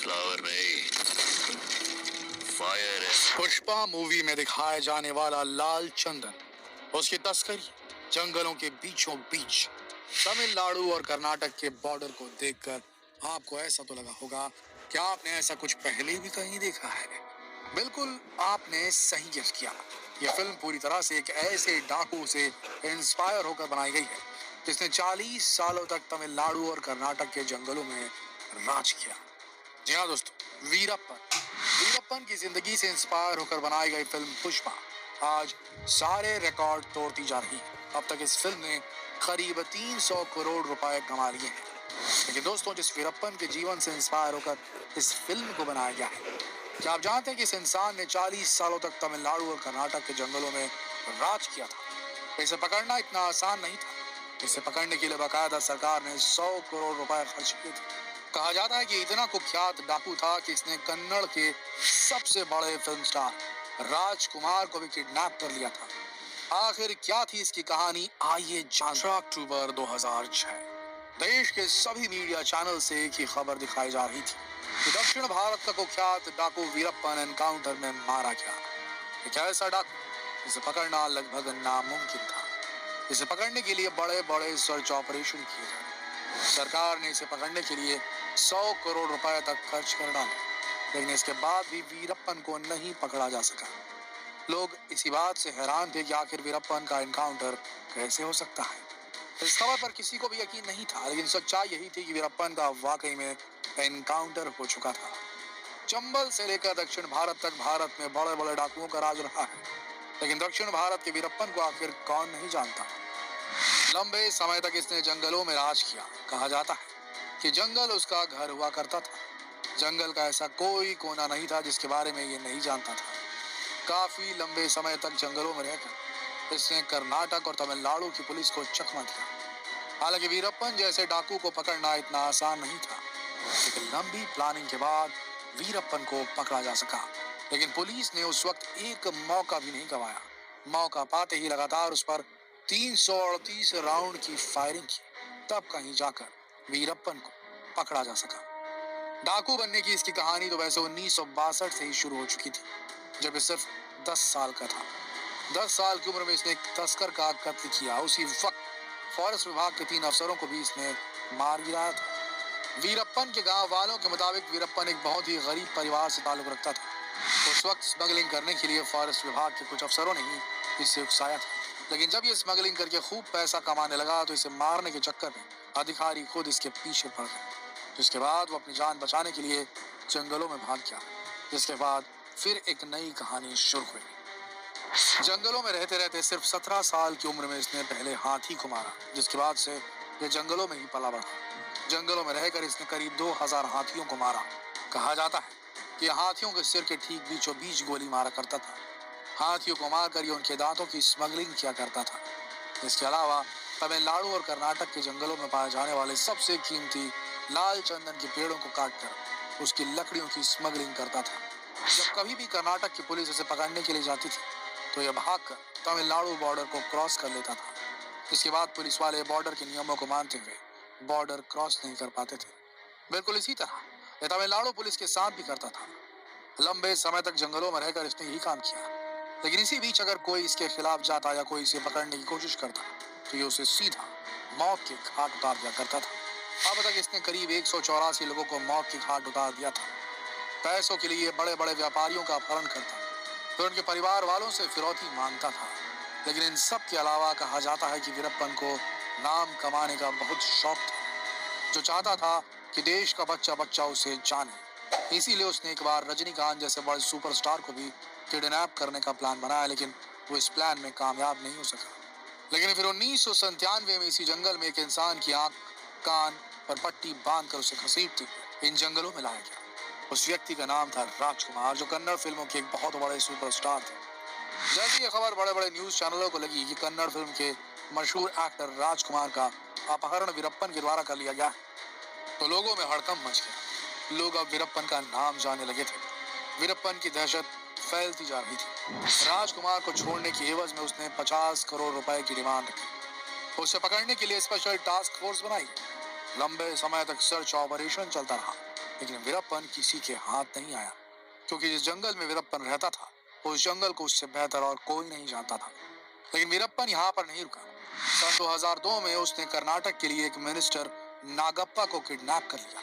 Flower नहीं, fire है। Pushpa movie में दिखाया जाने वाला लाल चंदन, उसकी तस्करी जंगलों के बीचों बीच तमिलनाडु और कर्नाटक के बॉर्डर को देखकर आपको ऐसा तो लगा होगा कि आपने ऐसा कुछ पहले भी कहीं देखा है। बिल्कुल आपने सही गेस किया। यह फिल्म पूरी तरह से एक ऐसे डाकू से इंस्पायर होकर बनाई गई है जिसने 40 सालों तक तमिलनाडु और कर्नाटक के जंगलों में राज किया। जी हाँ दोस्तों, वीरप्पन की जिंदगी से इंस्पायर होकर बनाई गई फिल्म पुष्पा आज सारे रिकॉर्ड तोड़ती जा रही है। अब तक इस फिल्म ने करीब 300 करोड़ रुपए कमा लिए हैं। लेकिन दोस्तों, जिस वीरप्पन के जीवन से इंस्पायर होकर इस फिल्म को बनाया गया है, क्या आप जानते हैं कि इस इंसान ने 40 सालों तक तमिलनाडु और कर्नाटक के जंगलों में राज किया था। इसे पकड़ना इतना आसान नहीं था। इसे पकड़ने के लिए बाकायदा सरकार ने 100 करोड़ रुपए खर्च किए थे। कहा जाता है कि इतना कुख्यात डाकू था कि इसने कन्नड़ के सबसे बड़े फिल्म स्टार राजकुमार को भी किडनैप कर लिया था। आखिर क्या थी इसकी कहानी, आइए जानते हैं। अक्टूबर 2006 देश के सभी मीडिया चैनल से एक ही खबर दिखाई जा रही थी कि दक्षिण भारत का कुख्यात डाकू वीरप्पन एनकाउंटर में मारा गया। एक ऐसा डाकू जिसे पकड़ना लगभग नामुमकिन था। इसे पकड़ने के लिए बड़े बड़े सर्च ऑपरेशन किए गए। सरकार ने इसे पकड़ने के लिए 100 करोड़ रुपए तक खर्च कर डाले, लेकिन इसके बाद भी वीरप्पन को नहीं पकड़ा जा सका। लोग इसी बात से हैरान थे कि आखिर वीरप्पन का एनकाउंटर कैसे हो सकता है। इस खबर पर किसी को भी यकीन नहीं था, लेकिन सच्चाई यही थी कि वीरप्पन का वाकई में एनकाउंटर हो चुका था। चंबल से लेकर दक्षिण भारत तक भारत में बड़े बड़े डाकुओं का राज रहा है, लेकिन दक्षिण भारत के वीरप्पन को आखिर कौन नहीं जानता। लंबे समय तक इसने जंगलों में राज किया। कहा जाता है कि जंगल उसका घर हुआ करता था। जंगल का ऐसा कोई कोना नहीं था जिसके बारे में ये नहीं जानता था। काफी लंबे समय तक जंगलों में रहकर इसने कर्नाटक और तमिलनाडु की पुलिस को चकमा दिया। हालांकि वीरप्पन जैसे डाकू को पकड़ना इतना आसान नहीं था, लेकिन लंबी प्लानिंग के बाद वीरप्पन को पकड़ा जा सका। लेकिन पुलिस ने उस वक्त एक मौका भी नहीं गंवाया। मौका पाते ही लगातार उस पर 338 राउंड की फायरिंग की, तब कहीं जाकर वीरप्पन को पकड़ा जा सका। डाकू बनने की इसकी कहानी तो वैसे 1962 से ही शुरू हो चुकी थी, जब ये सिर्फ 10 साल का था। 10 साल की उम्र में इसने एक तस्कर का कत्ल किया। उसी वक्त फॉरेस्ट विभाग के 3 अफसरों को भी इसने मार गिराया था। वीरप्पन के गांव वालों के मुताबिक वीरप्पन एक बहुत ही गरीब परिवार से ताल्लुक रखता था। उस वक्त स्मगलिंग करने के लिए फॉरेस्ट विभाग के कुछ अफसरों ने ही इससे उकसाया था, लेकिन जब ये स्मगलिंग करके खूब पैसा कमाने लगा तो इसे मारने के चक्कर में अधिकारी खुद इसके पीछे पड़ गए, जिसके बाद वो अपनी जान बचाने के लिए जंगलों में भाग गया। जिसके बाद फिर एक नई कहानी शुरू हुई। जंगलों में रहते रहते सिर्फ 17 साल की उम्र में इसने पहले हाथी को मारा, जिसके बाद से ये जंगलों में ही पला बढ़ा। जंगलों में रहकर इसने करीब 2000 हाथियों को मारा। कहा जाता है कि हाथियों के सिर के ठीक बीचों बीच गोली मारा करता था। हाथियों को मारकर ये उनके दांतों की स्मगलिंग किया करता था। इसके अलावा तमिलनाडु और कर्नाटक के जंगलों में पाए जाने वाले सबसे कीमती लाल चंदन के पेड़ों को काटकर उसकी लकड़ियों की स्मगलिंग करता था। जब कभी भी कर्नाटक की पुलिस इसे पकड़ने के लिए जाती थी तो यह भागकर तमिलनाडु बॉर्डर को क्रॉस कर लेता था। इसके बाद पुलिस वाले बॉर्डर के नियमों को मानते हुए बॉर्डर क्रॉस नहीं कर पाते थे। बिल्कुल इसी तरह यह तमिलनाडु पुलिस के साथ भी करता था। लंबे समय तक जंगलों में रहकर इसने यही काम किया, लेकिन इसी बीच अगर कोई इसके खिलाफ जाता या कोई इसे पकड़ने की कोशिश करता तो ये उसे सीधा मौत के घाट उतार दिया करता था। अब तक इसने करीब 184 लोगों को मौत के घाट उतार दिया था। पैसों के लिए बड़े बड़े व्यापारियों का अपहरण करता, फिर उनके परिवार वालों से फिरौती मांगता था। लेकिन इन सब के अलावा कहा जाता है कि वीरप्पन को नाम कमाने का बहुत शौक था, जो चाहता था कि देश का बच्चा बच्चा उसे जाने। इसीलिए उसने एक बार रजनीकांत जैसे बड़े सुपरस्टार को भी किडनैप करने का प्लान बनाया, लेकिन वो इस प्लान में कामयाब नहीं हो सका। लेकिन फिर 1997 में इसी जंगल में एक इंसान की आंख कान पर पट्टी बांधकर उसे घसीटते हुए इन जंगलों में लाया गया। उस व्यक्ति का नाम था राजकुमार, जो कन्नड़ फिल्मों के एक बहुत बड़े सुपरस्टार थे। जैसे ये खबर बड़े बड़े न्यूज चैनलों को लगी कि कन्नड़ फिल्म के मशहूर एक्टर राजकुमार का अपहरण वीरप्पन के द्वारा कर लिया गया, तो लोगों में हड़कंप मच गया। लोग अब वीरप्पन का नाम जानने लगे थे। वीरप्पन की दहशत फैलती जा रही थी। राजकुमार को छोड़ने की एवज में उसने 50 करोड़ रुपए की डिमांड रखी। उसे पकड़ने के लिए स्पेशल टास्क फोर्स बनाई। लंबे समय तक सर्च ऑपरेशन चलता रहा, लेकिन वीरप्पन किसी के हाथ नहीं आया, क्योंकि जिस जंगल में वीरप्पन रहता था उस जंगल को उससे बेहतर और कोई नहीं जानता था। लेकिन वीरप्पन यहाँ पर नहीं रुका। सन 2002 में उसने कर्नाटक के लिए एक मिनिस्टर नागप्पा को किडनैप कर लिया।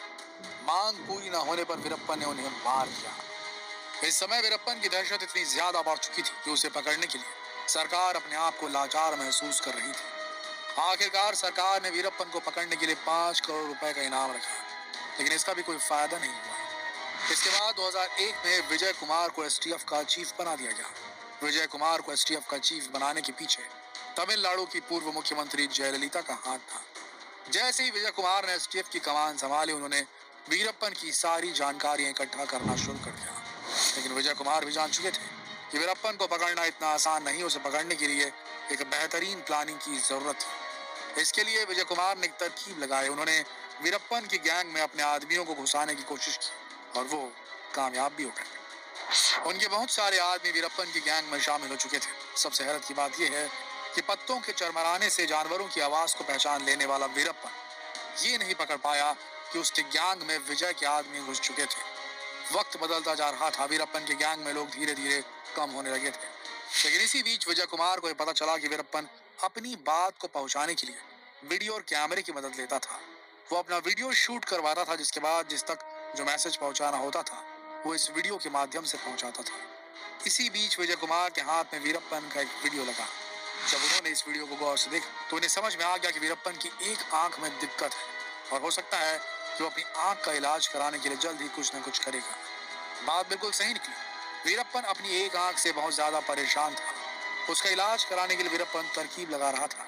मांग पूरी न होने पर वीरप्पन ने उन्हें मार दिया। इस समय वीरप्पन की दहशत इतनी ज्यादा बढ़ चुकी थी कि उसे पकड़ने के लिए सरकार अपने आप को लाचार महसूस कर रही थी। आखिरकार सरकार ने वीरप्पन को पकड़ने के लिए 5 करोड़ रुपए का इनाम रखा, लेकिन इसका भी कोई फायदा नहीं हुआ। इसके बाद 2001 में विजय कुमार को एसटीएफ का चीफ बना दिया गया। विजय कुमार को एसटीएफ का चीफ बनाने के पीछे तमिलनाडु की पूर्व मुख्यमंत्री जयललिता का हाथ था। जैसे ही विजय कुमार ने एसटीएफ की कमान संभाली, उन्होंने वीरप्पन की सारी जानकारियां इकट्ठा करना शुरू कर दिया। लेकिन विजय कुमार भी जान चुके थे कि वीरप्पन को पकड़ना इतना आसान नहीं। उसे पकड़ने के लिए एक बेहतरीन प्लानिंग की जरूरत थी। इसके लिए विजय कुमार ने एक तरकीब लगाई। उन्होंने वीरप्पन की गैंग में अपने आदमियों को घुसाने की कोशिश की और वो कामयाब भी हो गए। उनके बहुत सारे आदमी वीरप्पन की गैंग में शामिल हो चुके थे। सबसे हैरत की बात यह है कि पत्तों के चरमराने से जानवरों की आवाज को पहचान लेने वाला वीरप्पन ये नहीं पकड़ पाया कि उसके गैंग में विजय के आदमी घुस चुके थे। वक्त बदलता जा रहा था। वीरप्पन के गैंग में लोग धीरे धीरे कम होने लगे थे। लेकिन इसी बीच विजय कुमार को यह पता चला कि वीरप्पन अपनी बात को पहुंचाने के लिए वीडियो और कैमरे की मदद लेता था। वो अपना वीडियो शूट करवाता था, जिसके बाद जिस तक जो मैसेज पहुंचाना होता था वो इस वीडियो के माध्यम से पहुंचाता था। इसी बीच विजय कुमार के हाथ में वीरप्पन का एक वीडियो लगा। जब उन्होंने इस वीडियो को गौर से देखा तो उन्हें समझ में आ गया कि वीरप्पन की एक आंख में दिक्कत है और हो सकता है कि वो अपनी आंख का इलाज कराने के लिए जल्द ही कुछ न कुछ करेगा। बात बिल्कुल सही निकली। वीरप्पन अपनी एक आंख से बहुत ज्यादा परेशान था। उसका इलाज कराने के लिए वीरप्पन तरकीब लगा रहा था।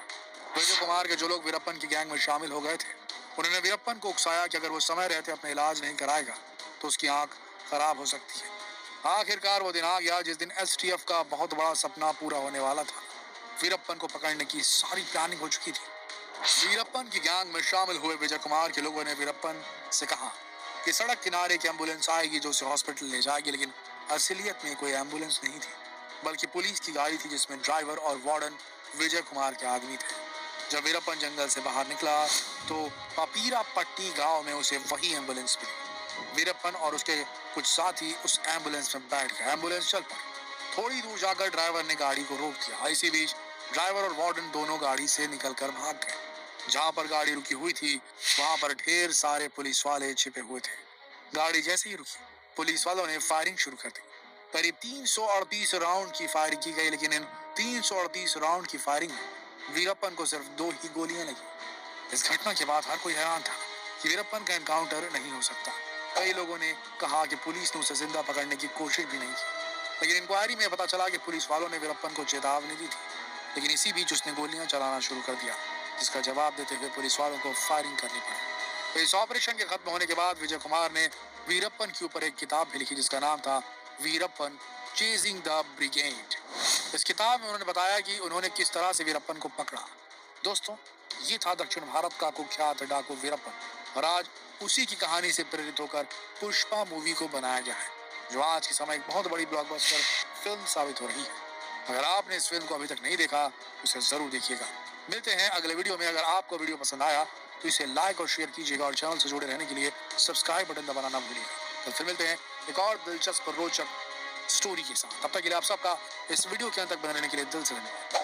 विजय कुमार के जो लोग वीरप्पन की गैंग में शामिल हो गए थे, उन्होंने वीरप्पन को उकसाया कि अगर वो समय रहते अपना इलाज नहीं कराएगा तो उसकी आंख खराब हो सकती है। आखिरकार वो दिन आ गया जिस दिन एसटीएफ का बहुत बड़ा सपना पूरा होने वाला था। वीरप्पन को पकड़ने की सारी प्लानिंग हो चुकी थी। वीरप्पन की गैंग में शामिल हुए विजय कुमार के लोगों ने वीरप्पन से कहा कि सड़क किनारे की एम्बुलेंस आएगी जो उसे हॉस्पिटल ले जाएगी, लेकिन असलियत में कोई एम्बुलेंस नहीं थी, बल्कि पुलिस की गाड़ी थी जिसमें ड्राइवर और वार्डन विजय कुमार के आदमी थे। जब वीरप्पन जंगल से बाहर निकला तो पपीरा पट्टी गांव में उसे वही एम्बुलेंस मिली। वीरप्पन और उसके कुछ साथी उस एम्बुलेंस में बैठ गए। एम्बुलेंस चल पड़ी। थोड़ी दूर जाकर ड्राइवर ने गाड़ी को रोक दिया। इसी बीच ड्राइवर और वार्डन दोनों गाड़ी से निकलकर भाग गए। जहां पर गाड़ी रुकी हुई थी वहां पर ढेर सारे पुलिस वाले छिपे हुए थे। गाड़ी जैसे ही रुकी, पुलिस वालों ने फायरिंग शुरू कर दी। करीब 338 राउंड की फायरिंग की गई, लेकिन इन 338 राउंड की फायरिंग में वीरप्पन को सिर्फ 2 ही गोलियां लगी। इस घटना के बाद हर कोई हैरान था कि वीरप्पन का एनकाउंटर नहीं हो सकता। कई लोगों ने कहा कि पुलिस ने उसे जिंदा पकड़ने की कोशिश भी नहीं की, लेकिन इंक्वायरी में पता चला कि पुलिस वालों ने वीरप्पन को चेतावनी दी थी। लेकिन इसी बीच उसने गोलियां चलाना शुरू कर दिया, जिसका जवाब देते हुए पुलिस वालों को फायरिंग करनी पड़ी। तो इस ऑपरेशन के खत्म होने के बाद विजय कुमार ने वीरप्पन के ऊपर एक किताब भी लिखी जिसका नाम था वीरप्पन चेजिंग द ब्रिगेड। इस किताब में उन्होंने बताया कि उन्होंने किस तरह से वीरप्पन को पकड़ा। दोस्तों, ये था दक्षिण भारत का कुख्यात डाकू वीरप्पन, और आज उसी की कहानी से प्रेरित होकर पुष्पा मूवी को बनाया गया है, जो आज के समय एक बहुत बड़ी ब्लॉकबस्टर फिल्म साबित हो रही है। अगर आपने इस फिल्म को अभी तक नहीं देखा तो इसे जरूर देखिएगा। मिलते हैं अगले वीडियो में। अगर आपको वीडियो पसंद आया तो इसे लाइक और शेयर कीजिएगा और चैनल से जुड़े रहने के लिए सब्सक्राइब बटन दबाना ना भूलिएगा। तो फिर मिलते हैं एक और दिलचस्प और रोचक स्टोरी के साथ। तब तक के लिए आप सबका इस वीडियो के अंत तक बने रहने के लिए दिल से धन्यवाद।